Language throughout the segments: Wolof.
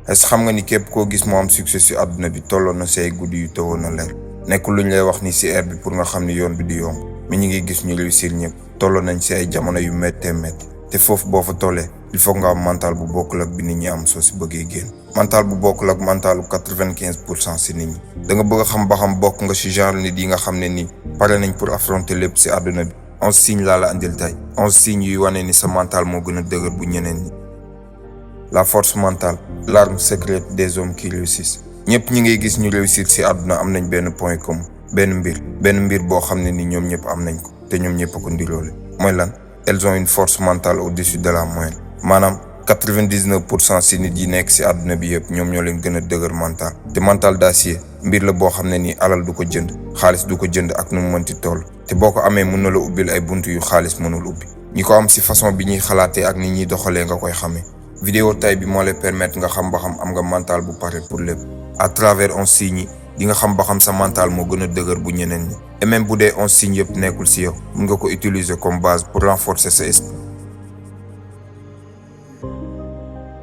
est-ce que xam nga ni képp koo gis moo am succès ci àdduna bi tolloon na say guddi yu tawoon na leer nekkul luñ lay wax ni ci air bi pour nga xam ni yoon bi di yomb mais ñi ngi gis ñu réussir ñëpp tolloon nañ ci ay jamono yu méttee métti te foofu boo fa tollee il faut nga am mental bu bokkul ak bi nit ñi am soo ci bëggee génn mental bu bokkul ak mentalu 95% ci nit ñi da nga bëgg a xam ba xam bokk nga ci genre nit yi nga xam ne nii pare nañ pour affronter lépp ci àdduna bi 11 signes laa la andil tey 11 signes yuy wane ni sa mental moo gën a dëgër bu ñeneen ñi. La force mentale, l'arme secrète des hommes qui réussissent. ñëpp ñi ngay gis ñu réussir ci àdduna am nañ benn point commun benn mbir boo xam ne ni ñoom ñëpp am nañ ko te ñoom ñëpp a ko ndiroole mooy lan elles ont une force mentale au-dessus de la moyenne maanaam 99% ci nit yi nekk ci àdduna bi yëpp ñoom ñoo leen gën a dëgër mental te mental d'acier mbir la boo xam ne ni alal du ko jënd xaalis du ko jënd ak nu mu mënti toll te boo ko amee mën na la ubbil ay buntu yu xaalis mënul ubbi ñi ko am ci façon bi ñuy xalaatee ak ni ñuy doxalee nga koy xamee. vidéo tay bi moo lay permettre nga xam ba xam am nga mental bu pare pour lépp à travers 11 signes yi di nga xam ba xam sa mental moo gën a dëgër bu ñeneen ñi et même bu dee 11 signes yëpp nekkul ci yow mën nga ko utiliser comme base pour renforcer sa esprit.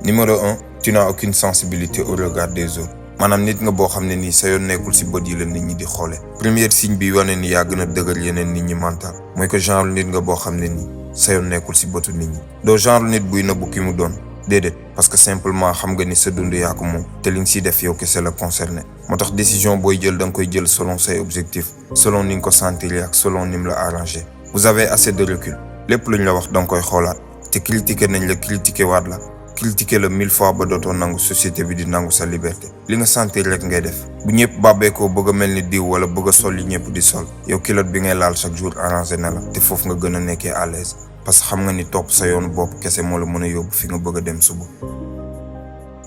Numéro 1, tu n'as aucune sensibilité au regard des autres. maanaam nit nga boo xam ne nii sa yoon nekkul ci bët yi la nit ñi di xoole premier signe bi wane ni yaa gën a dëgër yeneen nit ñi mental mooy que genre nit nga boo xam ne nii sa yoon nekkul ci bëtu nit ñi doo genre nit buy nëbbu ki mu doon déedéet parce que simplement xam nga ni sa dund yaa ko moom te li nga ciy def yow kese la concerné moo tax décision booy jël da nga koy jël selon say objectifs selon ni nga ko sentir ak selon ni mu la arrangé. vous avez assez de recul lépp luñ la wax da nga koy xoolaat te critiquer nañ la critiquer waat la critiquer la 1000 fois ba dootoo nangu société bi di nangu sa liberté li nga sentir rek ngay def bu ñëpp bàbbeekoo bëgg a mel ni diw wala bëgg a sol li ñëpp di sol yow kilote bi ngay laal chaque jour arrangé na la te foofu nga gën a nekkee à l'aise parce que xam nga ni topp sa yoonu bopp kese moo la mën a yóbbu fi nga bëgg a dem suba.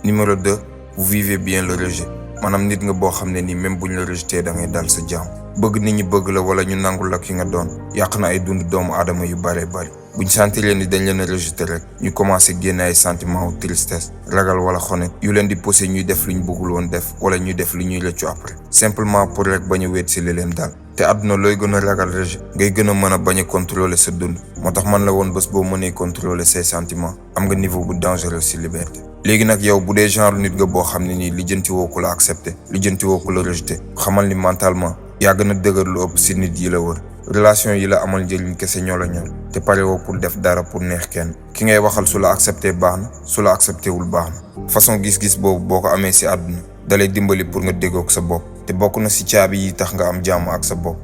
Numéro 2, vous vivez bien le rejet maanaam nit nga boo xam ne ni même buñ la rejeté da ngay dal sa jàmm bëgg nit ñi bëgg la wala ñu nangul la ki nga doon yàq na ay dund doomu aadama yu bare bari buñ sentir ni dañ leen a rejeté rek ñu commencé génne ay sentiments wu tristesse ragal wala xonet yu leen di pousser ñuy def lu ñu bëggul woon def wala ñuy def lu ñuy rëccu après simplement pour rek bañ a wéet ci li leen daal te àdduna looy gën a ragal rejet ngay gën a mën a bañ a contrôler sa dund moo tax man la woon bés boo mënee contrôler say sentiments am nga niveau bu dangereux ci liberté. léegi nag yow bu dee genre nit nga boo xam ne nii lijjanti woo ko la accepté lijjanti woo ko la rejeté xamal ni mentalement yaa gën a dëgër lu ëpp ci nit yi la wër relation yi la amal njëriñ kese ñoo la ñor te pare woo pour def dara pour neex kenn ki ngay waxal su la accepté baax na su la accepté wul baax na façon gis-gis boobu boo ko amee ci àdduna dalay dimbali pour nga déggoog sa bopp te bokk na ci caabi yi tax nga am jàmm ak sa bopp.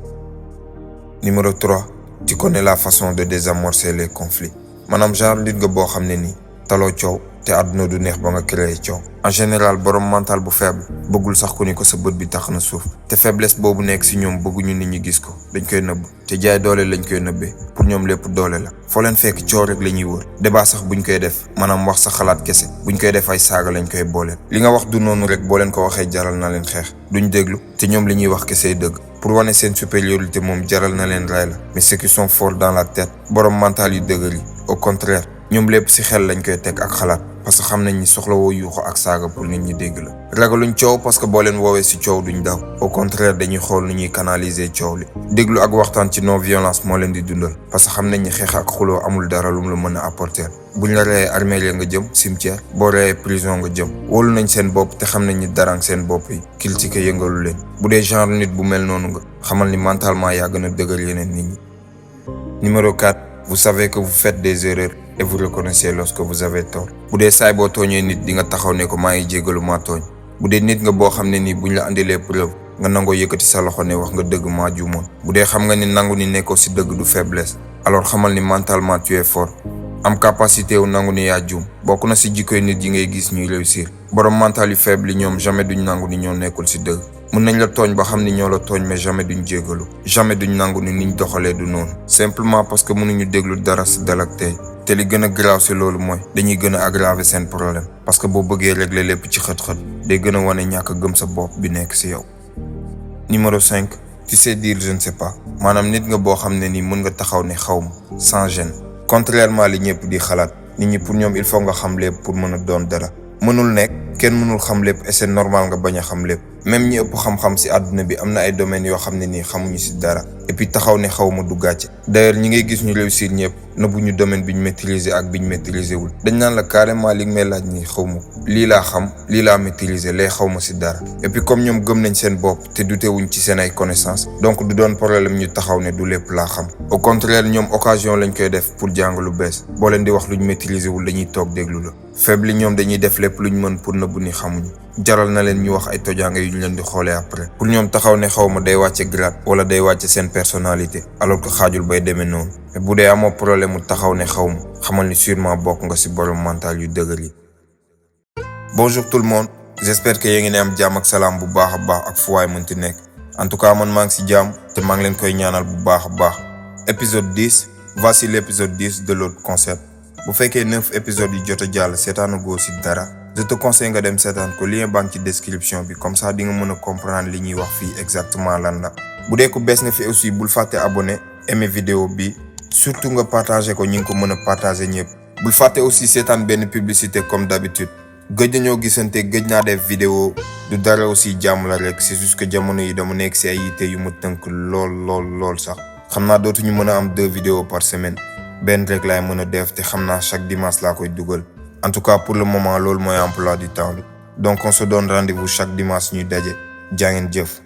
Numéro 3, tu connais la façon de désamorcer les conflits maanaam genre nit nga boo xam ne nii taloo coow te àdduna du neex ba nga créer coow en général borom mental bu faible bëggul sax ku ni ko sa bët bi tax na suuf te faiblesse boobu nekk ci ñoom bëgguñu nit ñi gis ko dañ koy nëbb te jaay doole lañ koy nëbbee pour ñoom lépp doole la foo leen fekk coow rek la ñuy wër débat sax buñ koy def maanaam wax sa xalaat kese buñ koy def ay saaga lañ koy booleel li nga wax du noonu rek boo leen ko waxee jaral na leen xeex duñ déglu te ñoom li ñuy wax kese dëgg pour wane seen supériorité moom jaral na leen ray la mais ceux qui sont forts dans la tête borom mental yu dëgër yi au contraire ñoom lépp ci xel lañ koy teg ak xalaat parce que xam nañ ni soxlawoo yuuxu ak saaga pour nit ñi dégg la ragaluñ coow parce que boo leen woowee ci coow duñ daw au contraire dañuy xool nu ñuy canaliser coow li déglu ak waxtaan ci non violence moo leen di dundal parce que xam nañ ni xeex ak xuloo amul dara lu mu la mën a apporter buñ la reyee armée nga jëm cimetière boo reyee prison nga jëm wóolu nañ seen bopp te xam nañ ni darang seen bopp yi critiquer yëngalu leen bu dee genre nit bu mel noonu nga xamal ni mentalement yaa gën a dëgër yeneen nit ñi. Numéro 4, vous savez que vous faites des erreurs et vous reconnaissez lorsque vous avez tort bu dee saay boo tooñee nit di nga taxaw ne ko maa ngi jégalu maa tooñ bu dee nit nga boo xam ne nii buñ la andilee preuve nga nangoo yëkkati sa loxo ne wax nga dëgg maa juumoon bu dee xam nga ni nangu ni nekkoo ci dëgg du faiblesse alors xamal ni mentalement tu es fort am capacité wu nangu ni yaa juum bokk na ci jikkoy nit yi ngay gis ñuy réussir borom mental yu faible yi ñoom jamais duñ nangu ni ñoo nekkul ci dëgg mën nañ la tooñ ba xam ni ñoo la tooñ mais jamais duñ jégalu jamais duñ nangu ni niñ doxalee du noonu simplement parce que mënuñu déglu dara ci dal ak tey te li gën a grave ci loolu mooy dañuy gën a aggraver seen problème parce que boo bëggee régler lépp ci xët-xët day gën a wane ñàkk gëm sa bopp bi nekk ci yow. Numéro 5, tu sais dire je ne sais pas maanaam nit nga boo xam ne ni mën nga taxaw ne xaw ma sans gêne contrairement li ñëpp di xalaat nit ñi pour ñoom il faut nga xam lépp pour mën a doon dara mënul nekk kenn mënul xam lépp et c'est normal nga bañ a xam lépp même ñi ëpp xam-xam ci àdduna bi am na ay domaines yoo xam ne nii xamuñu ci dara et puis taxaw ne xaw ma du gàcce. D'ailleurs ñi ngay gis ñu réussir ñëpp nëbbu ñu domaine bi ñu maîtriser ak bi ñu maîtriser wul. dañ naan la carrément li nga may laaj nii xaw ma lii laa xam lii laa maîtriser lee xaw ma si dara. Et puis comme ñoom gëm nañ seen bopp te dute wuñ ci seen ay connaissances donc du doon problème ñu taxaw ne du lépp laa xam. Au contraire ñoom occasion lañ koy def pour jàng lu bees boo leen di wax luñ maîtriser wul dañuy toog déglu la. faible ñoom dañuy def lépp luñ mën pour nëbbu ni xamuñu jaral na leen ñu wax ay tojaange yu ñu leen di xoolee après. pour ñoom taxaw ne xaw ma day wàcce grade wala day wàcce seen personnalité alors que xaajul bay demee noonu. mais bu dee amoo problème mu taxaw ne xaw ma xamal ni sûrement bokk nga ci borom mental yu dëgër yi. Bonjour tout le monde, j'espère que yéen ngi ne am jàmm ak salaam bu baax a baax ak fu waay mënti nekk. En tout cas man maa ngi ci jàmm te maa ngi leen koy ñaanal bu baax a baax. Épisode 10, voici l'épisode 10 de l'autre concept. bu fekkee 9 épisodes yi jot a jàll seetaanagoo ci dara je te conseille nga dem seetaan ko lien baa ngi ci description bi comme ça di nga mën a comprendre li ñuy wax fii exactement lan la. bu dee ko bees nga fi aussi bul fàtte abonné aimer vidéo bi surtout nga partager ko ñi ngi ko mën a partager ñëpp. bul fàtte aussi seetaan benn publicité comme d'habitude gëj nañoo gisante gëj naa def vidéo du dara aussi jàmm la rek c'est juste que jamono yi dama nekk ci ay yitte yu ma tënk lool sax xam naa dootuñu mën a am 2 vidéos par semaine. benn rek laay mën a def te xam naa chaque dimanche laa koy dugal en tout cas pour le moment loolu mooy emploi du temps bi donc on se donne rendez-vous chaque dimanche ñuy daje jaa ngeen jëf.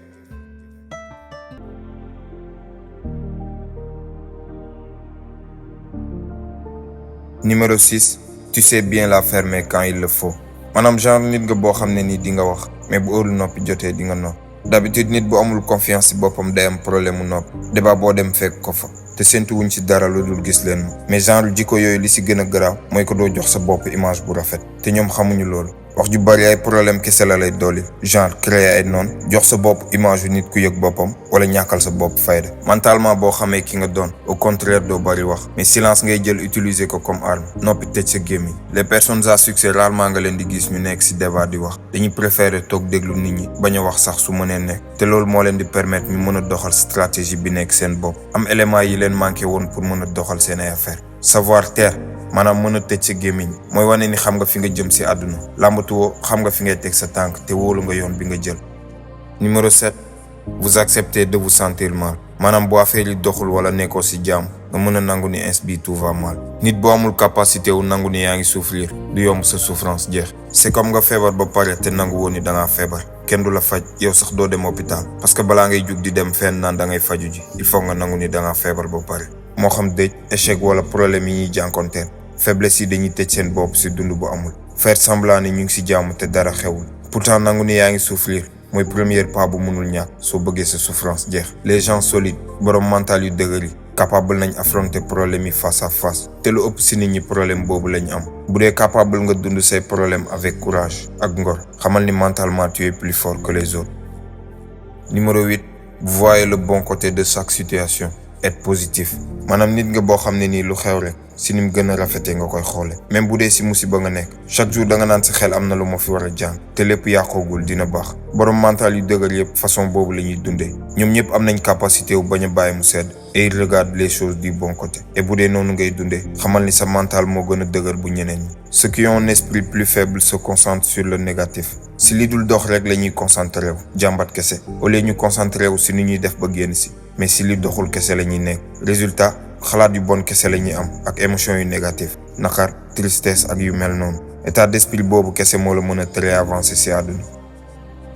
Numéro 6, tu sais bien la fermer quand il le faut. maanaam genre nit nga boo xam ne nii di nga wax mais bu heure noppi jotee di nga noppi. d'habitude nit bu amul confiance ci boppam day am problème mu noppi débat boo dem fekk ko fa. te séntu wuñ ci dara lu dul gis leen mais genre jikko yooyu li ci gën a garaaw mooy ko doo jox sa bopp image bu rafet te ñoom xamuñu loolu. wax ju bari ay problème kese la lay dolli genre créer ay noon jox sa bopp image yu nit ku yëg boppam wala ñàkkal sa bopp fayda. mentalement boo xamee ki nga doon au contraire doo bari wax mais silence ngay jël utiliser ko comme arme noppi tëj sa gémmiñ. les personnes à succès rarement nga leen di gis ñu nekk ci débat di wax dañuy préférer toog déglu nit ñi bañ a wax sax su mënee nekk te loolu moo leen di permettre ñu mën a doxal stratégie bi nekk seen bopp am éléments yi leen manqué woon pour mën a doxal seen ay affaire. savoir taire maanaam mën a tëj sa gémmiñ mooy wane ni xam nga fi nga jëm ci àdduna làmbatuwoo xam nga fi ngay teg sa tànk te wóolu nga yoon bi nga jël. Numéro 7, vous acceptez de vous sentir mal maanaam bu affaire yi doxul wala nekkoo ci jàmm nga mën a nangu ni ins bi tout va mal. nit boo amul capacité wu nangu ni yaa ngi souffrir du yomb sa souffrance jeex. c'est comme nga feebar ba pare te nangu woon ni da ngaa feebar kenn du la faj yow sax doo dem hôpital parce que balaa ngay jug di dem fenn naan da ngay faju ji il faut nga nangu ni da ngaa feebar ba pare. moo xam dëj échec wala problème yi ñuy jànkonteel faiblesse yi dañuy tëj seen bopp ci dund bu amul faire semblant ni ñu ngi ci jàmm te dara xewul pourtant nangu ni yaa ngi souffrir mooy premier pas bu mënul ñàkk soo bëggee sa souffrance jeex. les gens solides borom mental yu dëgër yi capable nañ affronter problème yi face à face te lu ëpp ci nit ñi problème boobu lañ am. bu dee capable nga dund say problème avec courage ak ngor xamal ni mentalement tu es plus fort que les autres. Numéro 8, vous voyez le bon côté de chaque situation. être positif maanaam nit nga boo xam ne nii lu xew rek si ni mu gën a rafetee nga koy xoole même bu dee si musiba nga nekk chaque jour da nga naan sa xel am na lu ma fi war a jàng te lépp yàqoogul dina baax. borom mental yu dëgër yëpp façon boobu la ñuy dundee ñoom ñëpp am nañ capacité wu bañ a bàyyi mu sedd et ils regardent les choses du bon côté. et bu dee noonu ngay dundee xamal ni sa mental moo gën a dëgër bu ñeneen ñi. ceux qui ont un esprit plus faible se concentrent sur le négatif. si li dul dox rek la ñuy concentré wu jàmbat kese au lieu ñu concentré wu si ni ñuy def ba génn si mais si li doxul kese la ñuy nekk résultat xalaat yu bon kese la ñuy am ak émotion yu négatif naqar tristesse ak yu mel noonu état d'esprit boobu kese moo la mën a tere avancer si àdduna.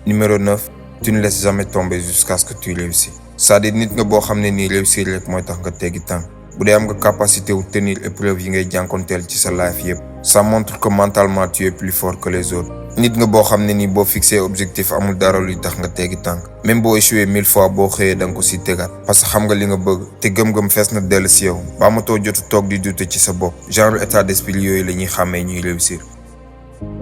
Numéro 9, tu ne laisses jamais tomber jusqu'à ce que tu réussis. c'est-à-dire nit nga boo xam ne nii réussir rek mooy tax nga teggi tànk bu dee am nga capacité wu tenir épreuve yi ngay jànkonteel ci sa life yëpp ça montre que mentalement tu es plus fort que les autres. nit nga boo xam ne nii boo fixé objectif amul dara luy tax nga teggi tànk même boo échoué 1000 fois boo xëyee da nga ko si tegaat parce que xam nga li nga bëgg te gëm-gëm fees na dell si yow ba amatoo jotu toog di dute ci sa bopp genre état d'esprit yooyu la ñuy xàmmee ñuy réussir.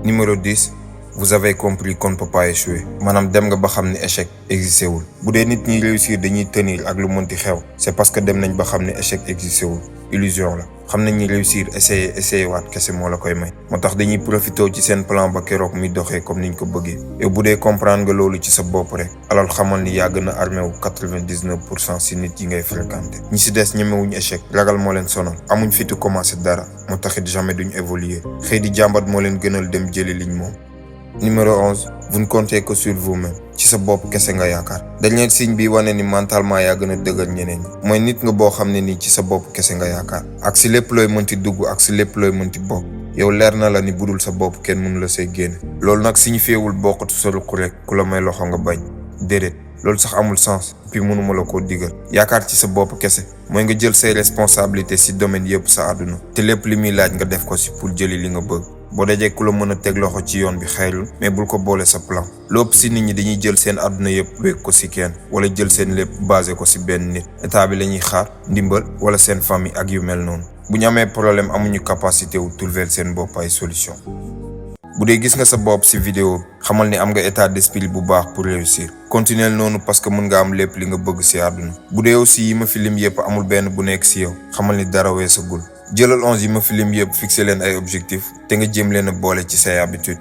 Numéro 10, vous avez compris qu'on ne peut pas échouer maanaam dem nga ba xam ne échec existé wul bu dee nit ñi réussir dañuy tenir ak lu mënti xew c'est parce que dem nañ ba xam ne échec existé wul illusion la xam nañ ni réussir essayer waat kese moo la koy may moo tax dañuy profité ci seen plan ba keroog muy doxee comme niñ ko bëggee. et bu dee comprendre nga loolu ci sa bopp rek alors xamal ni yaa gën a armé wu 99% si nit yi ngay fréquenté ñi si des ñemewuñ échec ragal moo leen sonal amuñ fitu commencé dara moo taxit jamais duñ évoluer xëy di jàmbat moo leen gënal dem jëli liñ moom. Numéro 11, vous ne comptez que sur vous-même. Ci sa bopp kese nga yaakaar. Dernier signe bi wane ni mentalement yaa gën a dëgër ñeneen ñi mooy nit nga boo xam ne nii ci sa bopp kese nga yaakaar ak si lépp looy mënti dugg ak si lépp looy mënti bokk yow leer na la ni budul sa bopp kenn mënu la see génne. Loolu nag signifiewul bokkatu sa ruq rek ku la may loxo nga bañ déedéet loolu sax amul sens puis mënuma la koo digal. Yaakaar ci sa bopp kese mooy nga jël say responsabilités si domaine yëpp sa àdduna te lépp li muy laaj nga def ko si pour jëli li nga bëgg. boo dajee ku la mën a teg loxo ci yoon bi xayrul mais bul ko boole sa plan. lu ëpp si nit ñi dañuy jël seen àdduna yëpp wékk ko si kenn wala jël seen lépp basé ko si benn nit. état bi la ñuy xaar ndimbal wala seen famille ak yu mel noonu. bu ñu amee problème amuñu capacité wu trouver seen bopp ay solution. bu dee gis nga sa bopp si vidéo xamal ni am nga état d'esprit bu baax pour réussir. continuer noonu parce que mën nga am lépp li nga bëgg si àdduna. bu dee aussi yi ma fi lim yëpp amul benn bu nekk si yow xamal ni dara weesagul. jëlal 11 yi ma fi lim yëpp fixé leen ay objectif te nga jéem leen a boole ci say habitude